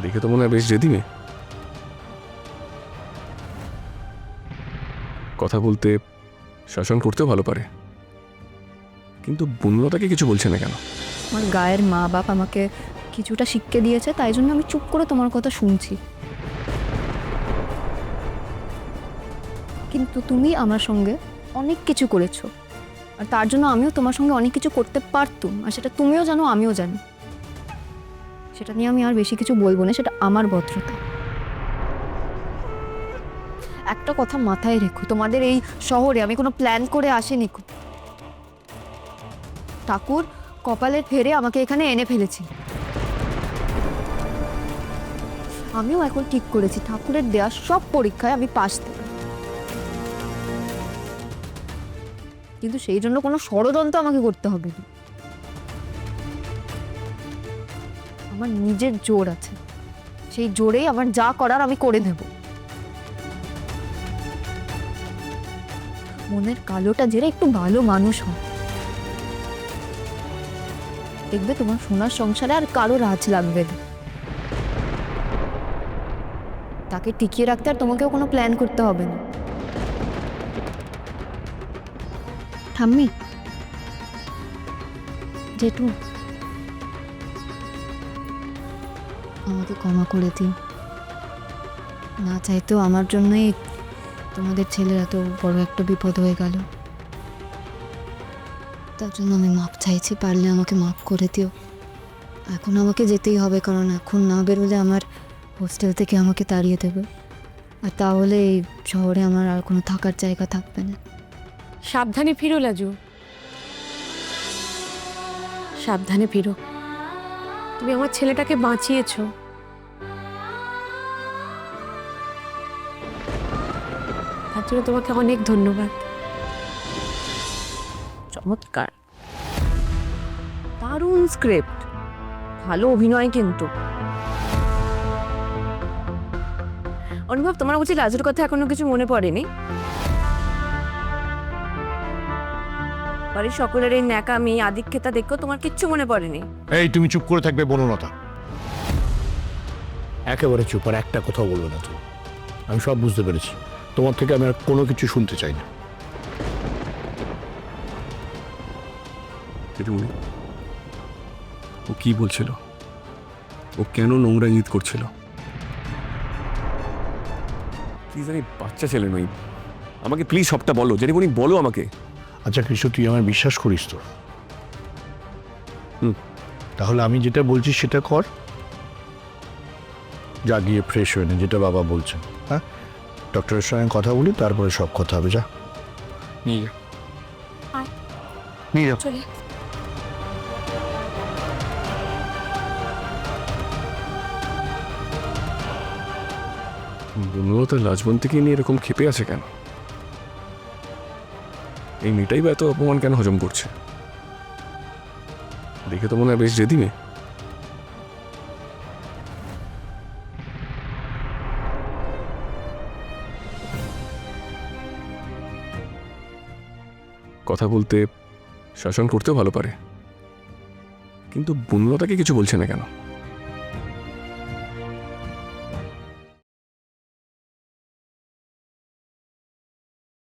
দেখে তো মনে হয় বেশ জেদি মেয়ে। কথা বলতে শাসন করতেও ভালো পারে, কিন্তু বনলতাকে কিছু বলছে না কেন? আমার গায়ের মা বাপ আমাকে কিছুটা শিক্ষা দিয়েছে, তাই জন্য আমি চুপ করে তোমার কথা শুনছি। কিন্তু তুমি আমার সঙ্গে অনেক কিছু করেছো, আর তার জন্য আমিও তোমার সঙ্গে অনেক কিছু করতে পারতুম, আর সেটা তুমিও জানো আমিও জানি। সেটা নিয়ে আমি আর বেশি কিছু বলবো না, সেটা আমার ভদ্রতা। একটা কথা মাথায় রেখো, তোমাদের এই শহরে আমি কোনো প্ল্যান করে আসিনি। ঠাকুর কপালের ফেরে আমাকে এখানে এনে ফেলেছি। আমিও এখন ঠিক করেছি ঠাকুরের দেয়া সব পরীক্ষায় আমি পাস দেব, কিন্তু সেই জন্য কোনো ষড়যন্ত্র আমাকে করতে হবে না। আমার নিজের জোর আছে, সেই জোরেই আমার যা করার আমি করে দেব। মনের কালোটা জেরে একটু ভালো মানুষ হয়, দেখবে তোমার সোনার সংসারে আর কারো রাজ লাগবে না। তাকে টিকিয়ে রাখতে আর তোমাকেও কোনো প্ল্যান করতে হবে না। ঠাম্মি, জেঠু, আমাকে ক্ষমা করে দিও। না চাইতেও আমার জন্যই তোমাদের ছেলের এত বড় একটা বিপদ হয়ে গেল। তার জন্য আমি মাপ চাইছি, পারলে আমাকে মাপ করে দিও। এখন আমাকে যেতেই হবে, কারণ এখন না বেরোলে আমার হোস্টেল থেকে আমাকে তাড়িয়ে দেবে, আর তাহলে এই শহরে আমার আর কোনো থাকার জায়গা থাকবে না। সাবধানে ফিরো লাজু, সাবধানে ফিরো। তুমি আমার ছেলেটাকে বাঁচিয়েছো। তার জন্য তোমাকে অনেক ধন্যবাদ। চমৎকার, দারুণ স্ক্রিপ্ট, ভালো অভিনয়। কিন্তু অনুভব, তোমার বুঝি লাজুর কথা এখনো কিছু মনে পড়েনি? বাড়ির সকলের এই ন্যাকামি আদিক্ষেতা দেখো, তোমার কিচ্ছু মনে পড়েনি? এই, তুমি চুপ করে থাকবে বনলতা। একেবারে চুপ, আর একটা কথাও বলবে না তুমি। আমি সব বুঝতে পেরেছি, তোমার থেকে আমি আর কোনো কিছু শুনতে চাই না। দিদিমণি, ও কি বলছিল? ও কেন নোংরা ইঙ্গিত করছিল? প্লিজ, আমি বাচ্চা ছেলে নই, আমাকে প্লিজ সবটা বলো। দিদিমণি বলো আমাকে। আচ্ছা কৃষ্ণ, তুই আমার বিশ্বাস করিস তো? তাহলে আমি যেটা বলছি সেটা কর। যা গিয়ে ফ্রেশ হয়ে নে, যেটা বাবা বলছেন। হ্যাঁ, ডক্টরের সঙ্গে কথা বলি, তারপরে সব কথা হবে। যা নিয়ে যা। নিয়ে যা। চলে বনলতা লাজবন্তীকে নিয়ে এরকম ক্ষেপে আছে কেন? এই মেয়েটাই বা এত অপমান কেন হজম করছে? দেখে তো মনে হয় বেশ জেদি মেয়ে। কথা বলতে শাসন করতেও ভালো পারে, কিন্তু বনলতাকে কিছু বলছে না কেন?